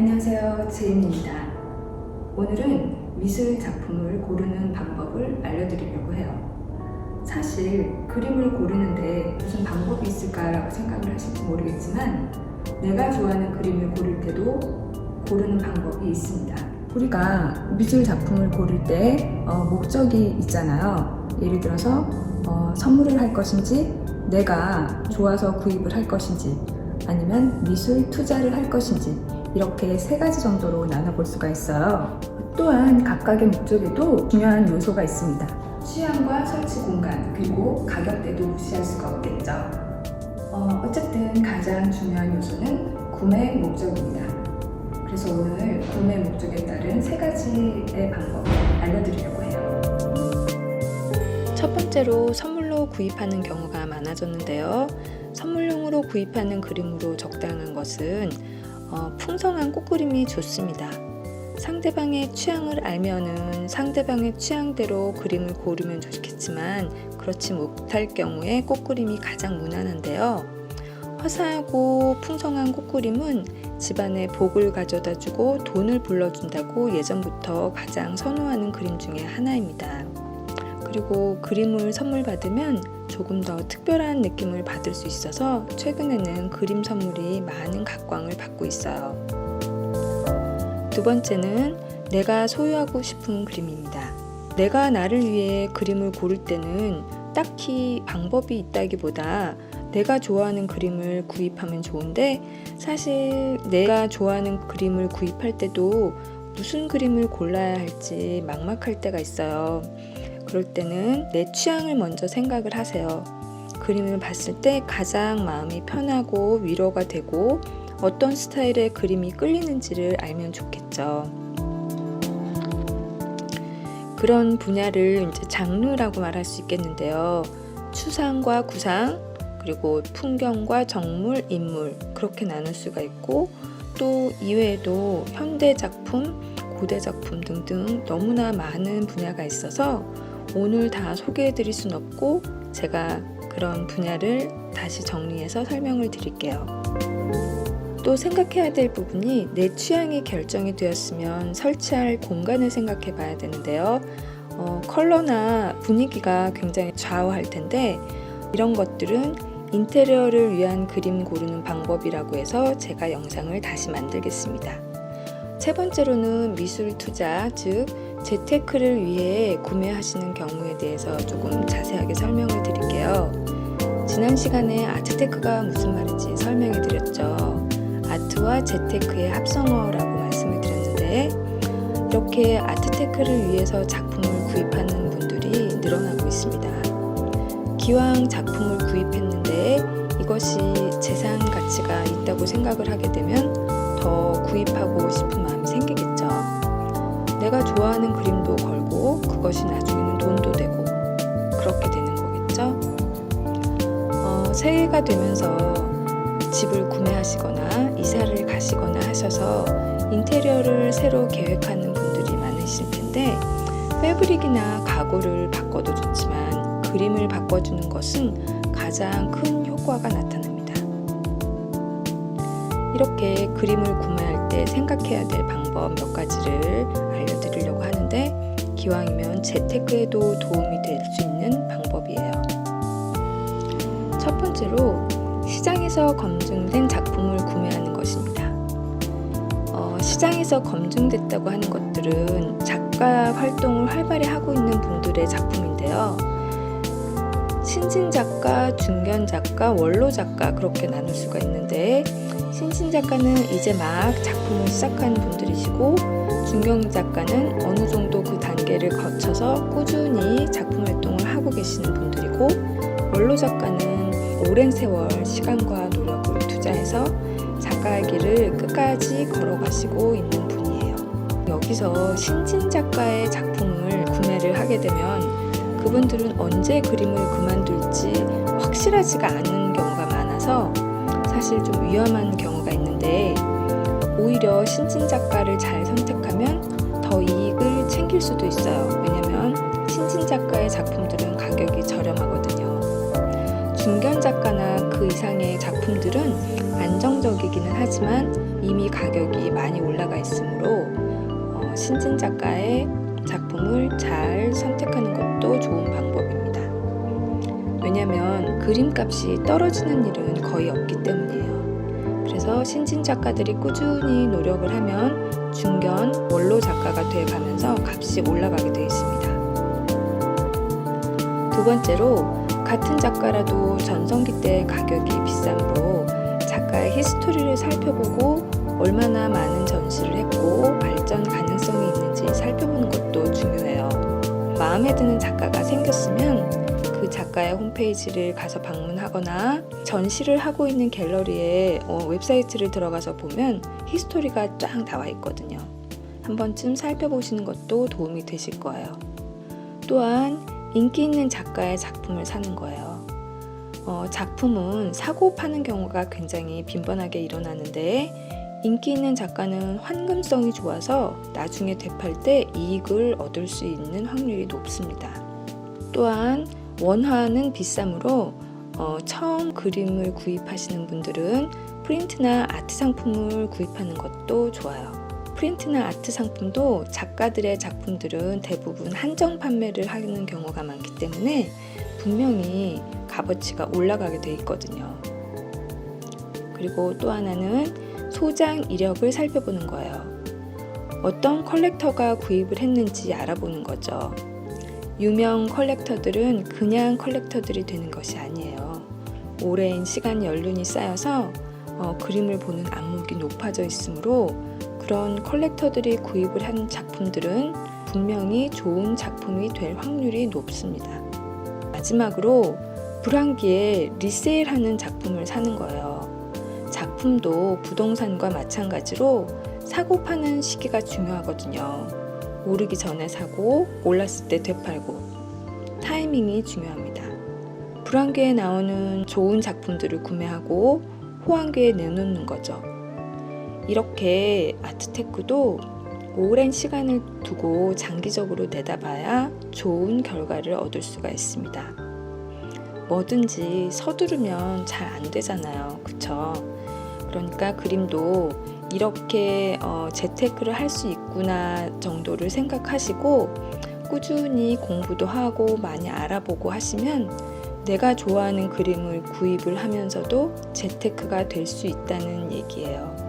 안녕하세요, 제인입니다. 오늘은 미술 작품을 고르는 방법을 알려드리려고 해요. 사실 그림을 고르는데 무슨 방법이 있을까라고 생각을 하실지 모르겠지만 내가 좋아하는 그림을 고를 때도 고르는 방법이 있습니다. 우리가 미술 작품을 고를 때 목적이 있잖아요. 예를 들어서 선물을 할 것인지, 내가 좋아서 구입을 할 것인지, 아니면 미술 투자를 할 것인지, 이렇게 세 가지 정도로 나눠볼 수가 있어요. 또한 각각의 목적에도 중요한 요소가 있습니다. 취향과 설치 공간, 그리고 가격대도 무시할 수가 없겠죠. 어쨌든 가장 중요한 요소는 구매 목적입니다. 그래서 오늘 구매 목적에 따른 세 가지의 방법을 알려드리려고 해요. 첫 번째로 선물로 구입하는 경우가 많아졌는데요. 선물용으로 구입하는 그림으로 적당한 것은 풍성한 꽃그림이 좋습니다. 상대방의 취향을 알면은 상대방의 취향대로 그림을 고르면 좋겠지만 그렇지 못할 경우에 꽃그림이 가장 무난한데요. 화사하고 풍성한 꽃그림은 집안에 복을 가져다주고 돈을 불러준다고 예전부터 가장 선호하는 그림 중에 하나입니다. 그리고 그림을 선물 받으면 조금 더 특별한 느낌을 받을 수 있어서 최근에는 그림 선물이 많은 각광을 받고 있어요. 두 번째는 내가 소유하고 싶은 그림입니다. 내가 나를 위해 그림을 고를 때는 딱히 방법이 있다기보다 내가 좋아하는 그림을 구입하면 좋은데, 사실 내가 좋아하는 그림을 구입할 때도 무슨 그림을 골라야 할지 막막할 때가 있어요. 그럴 때는 내 취향을 먼저 생각을 하세요. 그림을 봤을 때 가장 마음이 편하고 위로가 되고 어떤 스타일의 그림이 끌리는지를 알면 좋겠죠. 그런 분야를 이제 장르라고 말할 수 있겠는데요. 추상과 구상, 그리고 풍경과 정물, 인물, 그렇게 나눌 수가 있고, 또 이외에도 현대 작품, 고대 작품 등등 너무나 많은 분야가 있어서 오늘 다 소개해 드릴 순 없고 제가 그런 분야를 다시 정리해서 설명을 드릴게요. 또 생각해야 될 부분이 내 취향이 결정이 되었으면 설치할 공간을 생각해 봐야 되는데요. 컬러나 분위기가 굉장히 좌우할 텐데 이런 것들은 인테리어를 위한 그림 고르는 방법이라고 해서 제가 영상을 다시 만들겠습니다. 세 번째로는 미술 투자, 즉 재테크를 위해 구매하시는 경우에 대해서 조금 자세하게 설명을 드릴게요. 지난 시간에 아트테크가 무슨 말인지 설명해 드렸죠. 아트와 재테크의 합성어라고 말씀을 드렸는데, 이렇게 아트테크를 위해서 작품을 구입하는 분들이 늘어나고 있습니다. 기왕 작품을 구입했는데 이것이 재산 가치가 있다고 생각을 하게 되면 더 구입하고 싶은 마음이 생기겠죠. 내가 좋아하는 그림도 걸고 그것이 나중에는 돈도 되고 그렇게 되는 거겠죠. 새해가 되면서 집을 구매하시거나 이사를 가시거나 하셔서 인테리어를 새로 계획하는 분들이 많으실 텐데, 패브릭이나 가구를 바꿔도 좋지만 그림을 바꿔주는 것은 가장 큰 효과가 나타납니다. 이렇게 그림을 구매할 때 생각해야 될 방법 몇 가지를 알려드리려고 하는데, 기왕이면 재테크에도 도움이 될 수 있는 방법이에요. 첫 번째로 시장에서 검증된 작품을 구매하는 것입니다. 시장에서 검증됐다고 하는 것들은 작가 활동을 활발히 하고 있는 분들의 작품인데요. 신진 작가, 중견 작가, 원로 작가 그렇게 나눌 수가 있는데, 신진 작가는 이제 막 작품을 시작하는 분들이시고, 중견 작가는 어느 정도 그 단계를 거쳐서 꾸준히 작품 활동을 하고 계시는 분들이고, 원로 작가는 오랜 세월 시간과 노력을 투자해서 작가의 길을 끝까지 걸어가시고 있는 분이에요. 여기서 신진 작가의 작품을 구매를 하게 되면 그분들은 언제 그림을 그만둘지 확실하지가 않은 경우가 많아서 사실 좀 위험한 경우가 있는데, 오히려 신진 작가를 잘 선택하면 더 이익을 챙길 수도 있어요. 왜냐면 신진 작가의 작품들은 가격이 저렴하거든요. 중견 작가나 그 이상의 작품들은 안정적이기는 하지만 이미 가격이 많이 올라가 있으므로 신진 작가의 작품을 잘 선택하는 것도 좋은 방법입니다. 왜냐하면 그림값이 떨어지는 일은 거의 없기 때문이에요. 그래서 신진 작가들이 꾸준히 노력을 하면 중견 원로 작가가 돼 가면서 값이 올라가게 되어 있습니다. 두 번째로 같은 작가라도 전성기 때 가격이 비싸므로 작가의 히스토리를 살펴보고 얼마나 많은 전시를 했고 발전 가능성이 있는지 살펴보는 것도 중요해요. 마음에 드는 작가가 생겼으면 그 작가의 홈페이지를 가서 방문하거나 전시를 하고 있는 갤러리에 웹사이트를 들어가서 보면 히스토리가 쫙 나와 있거든요. 한 번쯤 살펴보시는 것도 도움이 되실 거예요. 또한 인기 있는 작가의 작품을 사는 거예요. 작품은 사고 파는 경우가 굉장히 빈번하게 일어나는데 인기 있는 작가는 환금성이 좋아서 나중에 되팔 때 이익을 얻을 수 있는 확률이 높습니다. 또한 원화는 비싸므로 처음 그림을 구입하시는 분들은 프린트나 아트 상품을 구입하는 것도 좋아요. 프린트나 아트 상품도 작가들의 작품들은 대부분 한정 판매를 하는 경우가 많기 때문에 분명히 값어치가 올라가게 돼 있거든요. 그리고 또 하나는 소장 이력을 살펴보는 거예요. 어떤 컬렉터가 구입을 했는지 알아보는 거죠. 유명 컬렉터들은 그냥 컬렉터들이 되는 것이 아니에요. 오랜 시간 연륜이 쌓여서 그림을 보는 안목이 높아져 있으므로 그런 컬렉터들이 구입을 한 작품들은 분명히 좋은 작품이 될 확률이 높습니다. 마지막으로 불황기에 리세일하는 작품을 사는 거예요. 작품도 부동산과 마찬가지로 사고 파는 시기가 중요하거든요. 오르기 전에 사고 올랐을 때 되팔고 타이밍이 중요합니다. 불황기에 나오는 좋은 작품들을 구매하고 호황기에 내놓는 거죠. 이렇게 아트테크도 오랜 시간을 두고 장기적으로 내다봐야 좋은 결과를 얻을 수가 있습니다. 뭐든지 서두르면 잘 안 되잖아요. 그쵸? 그러니까 그림도 이렇게 재테크를 할 수 있구나 정도를 생각하시고 꾸준히 공부도 하고 많이 알아보고 하시면 내가 좋아하는 그림을 구입을 하면서도 재테크가 될 수 있다는 얘기예요.